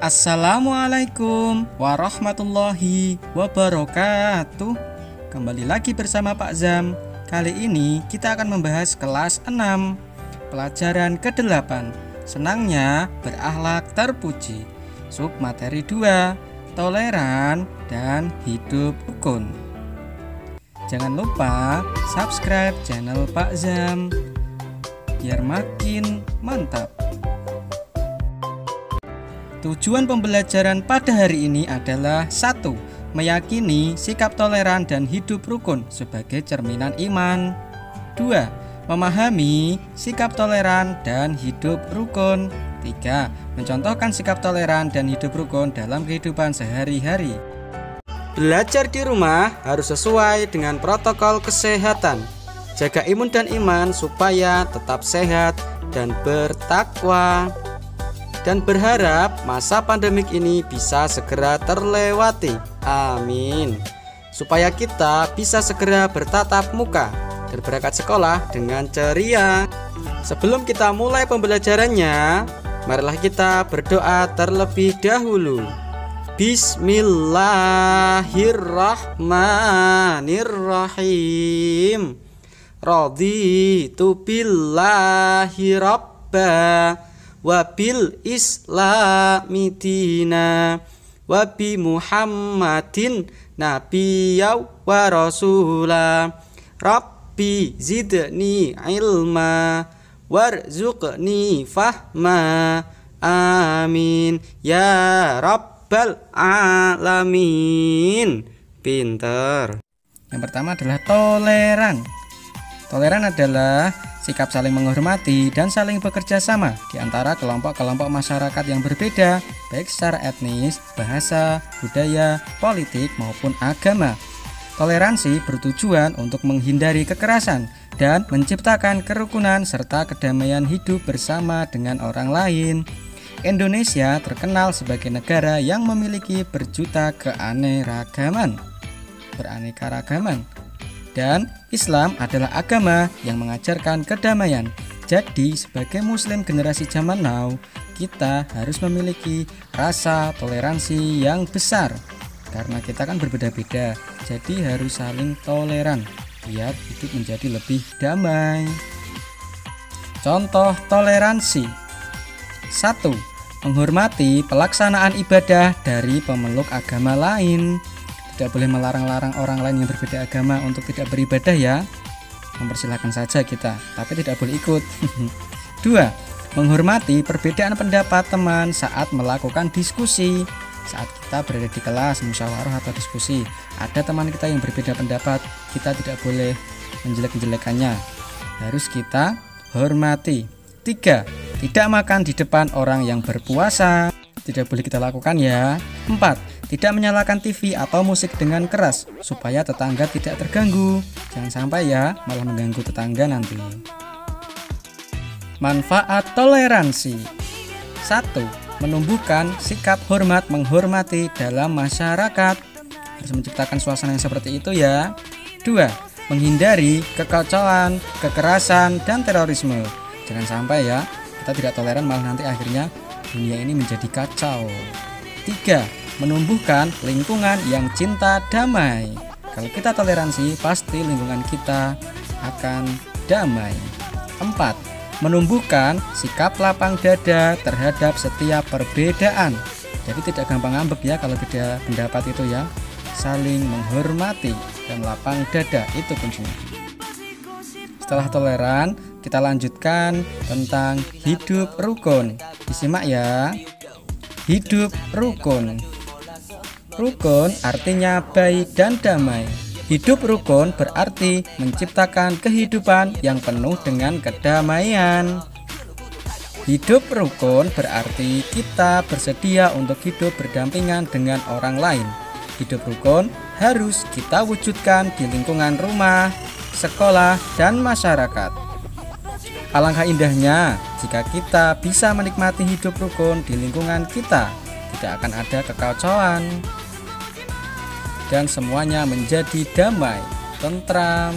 Assalamualaikum warahmatullahi wabarakatuh. Kembali lagi bersama Pak Zam. Kali ini kita akan membahas kelas 6, pelajaran ke-8, senangnya berakhlak terpuji. Sub materi 2, toleran dan hidup rukun. Jangan lupa subscribe channel Pak Zam biar makin mantap. Tujuan pembelajaran pada hari ini adalah 1. Meyakini sikap toleran dan hidup rukun sebagai cerminan iman. 2. Memahami sikap toleran dan hidup rukun. 3. Mencontohkan sikap toleran dan hidup rukun dalam kehidupan sehari-hari. Belajar di rumah harus sesuai dengan protokol kesehatan. Jaga imun dan iman supaya tetap sehat dan bertakwa. Dan berharap masa pandemik ini bisa segera terlewati. Amin. Supaya kita bisa segera bertatap muka dan berangkat sekolah dengan ceria. Sebelum kita mulai pembelajarannya, marilah kita berdoa terlebih dahulu. Bismillahirrahmanirrahim. Raditu billahi rabba wabil islami dina wabi muhammadin nabiyya wa rasula rabbi zidni ilma warzuqni fahma amin ya rabbal alamin. Pinter. Yang pertama adalah toleran. Toleran adalah sikap saling menghormati dan saling bekerja sama di antara kelompok-kelompok masyarakat yang berbeda, baik secara etnis, bahasa, budaya, politik, maupun agama. Toleransi bertujuan untuk menghindari kekerasan dan menciptakan kerukunan serta kedamaian hidup bersama dengan orang lain. Indonesia terkenal sebagai negara yang memiliki berjuta beraneka ragaman. Dan Islam adalah agama yang mengajarkan kedamaian. Jadi sebagai muslim generasi zaman now, kita harus memiliki rasa toleransi yang besar. Karena kita kan berbeda-beda, jadi harus saling toleran biar hidup menjadi lebih damai. Contoh toleransi. 1. Menghormati pelaksanaan ibadah dari pemeluk agama lain. Tidak boleh melarang-larang orang lain yang berbeda agama untuk tidak beribadah ya. Mempersilahkan saja kita, tapi tidak boleh ikut. 2. Menghormati perbedaan pendapat teman saat melakukan diskusi. Saat kita berada di kelas, musyawarah atau diskusi, ada teman kita yang berbeda pendapat, kita tidak boleh menjelek-jelekannya. Harus kita hormati. 3. Tidak makan di depan orang yang berpuasa. Tidak boleh kita lakukan ya. 4. Tidak menyalakan TV atau musik dengan keras supaya tetangga tidak terganggu. Jangan sampai ya, malah mengganggu tetangga nanti. Manfaat toleransi. 1. Menumbuhkan sikap hormat menghormati dalam masyarakat. Harus menciptakan suasana yang seperti itu ya. 2. Menghindari kekacauan, kekerasan, dan terorisme. Jangan sampai ya, kita tidak toleran malah nanti akhirnya dunia ini menjadi kacau. 3. Menumbuhkan lingkungan yang cinta damai. Kalau kita toleransi, pasti lingkungan kita akan damai. 4. Menumbuhkan sikap lapang dada terhadap setiap perbedaan. Jadi tidak gampang ngambek ya kalau beda pendapat itu ya. Saling menghormati dan lapang dada, itu kuncinya. Setelah toleran, kita lanjutkan tentang hidup rukun. Disimak ya. Hidup rukun. Rukun artinya baik dan damai. Hidup rukun berarti menciptakan kehidupan yang penuh dengan kedamaian. Hidup rukun berarti kita bersedia untuk hidup berdampingan dengan orang lain. Hidup rukun harus kita wujudkan di lingkungan rumah, sekolah, dan masyarakat. Alangkah indahnya jika kita bisa menikmati hidup rukun di lingkungan kita. Tidak akan ada kekacauan dan semuanya menjadi damai, tentram.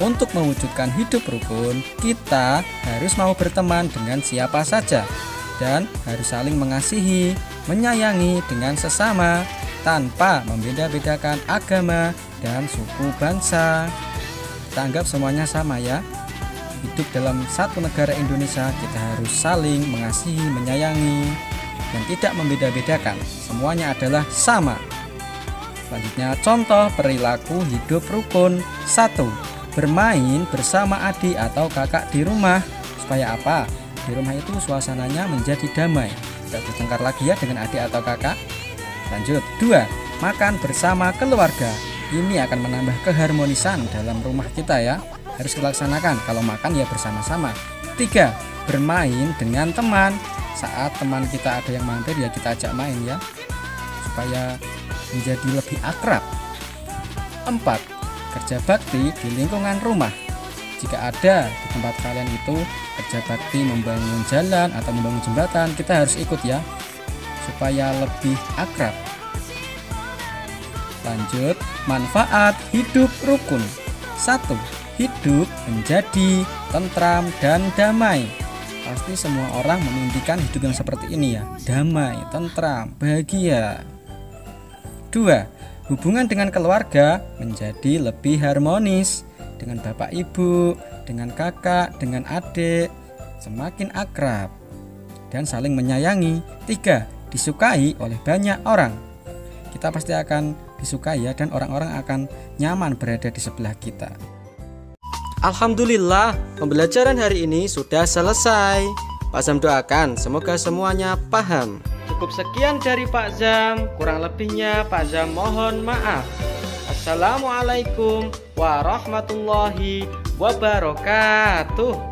Untuk mewujudkan hidup rukun, kita harus mau berteman dengan siapa saja dan harus saling mengasihi, menyayangi dengan sesama tanpa membeda-bedakan agama dan suku bangsa. Kita anggap semuanya sama ya. Hidup dalam satu negara Indonesia, kita harus saling mengasihi, menyayangi dan tidak membeda-bedakan. Semuanya adalah sama. Selanjutnya, contoh perilaku hidup rukun. 1. Bermain bersama adik atau kakak di rumah. Supaya apa? Di rumah itu suasananya menjadi damai. Tidak bertengkar lagi ya dengan adik atau kakak. Lanjut. 2. Makan bersama keluarga. Ini akan menambah keharmonisan dalam rumah kita ya. Harus dilaksanakan. Kalau makan ya bersama-sama. 3. Bermain dengan teman. Saat teman kita ada yang mampir ya kita ajak main ya, supaya menjadi lebih akrab. 4. Kerja bakti di lingkungan rumah. Jika ada di tempat kalian itu kerja bakti membangun jalan atau membangun jembatan, kita harus ikut ya, supaya lebih akrab. Lanjut, manfaat hidup rukun. 1. Hidup menjadi tentram dan damai. Pasti semua orang memimpikan hidup yang seperti ini ya, damai, tentram, bahagia. 2. Hubungan dengan keluarga menjadi lebih harmonis. Dengan bapak ibu, dengan kakak, dengan adik, semakin akrab dan saling menyayangi. 3. Disukai oleh banyak orang. Kita pasti akan disukai ya, dan orang-orang akan nyaman berada di sebelah kita. Alhamdulillah, pembelajaran hari ini sudah selesai. Pak Zam doakan semoga semuanya paham. Cukup sekian dari Pak Zam, kurang lebihnya Pak Zam mohon maaf. Assalamualaikum warahmatullahi wabarakatuh.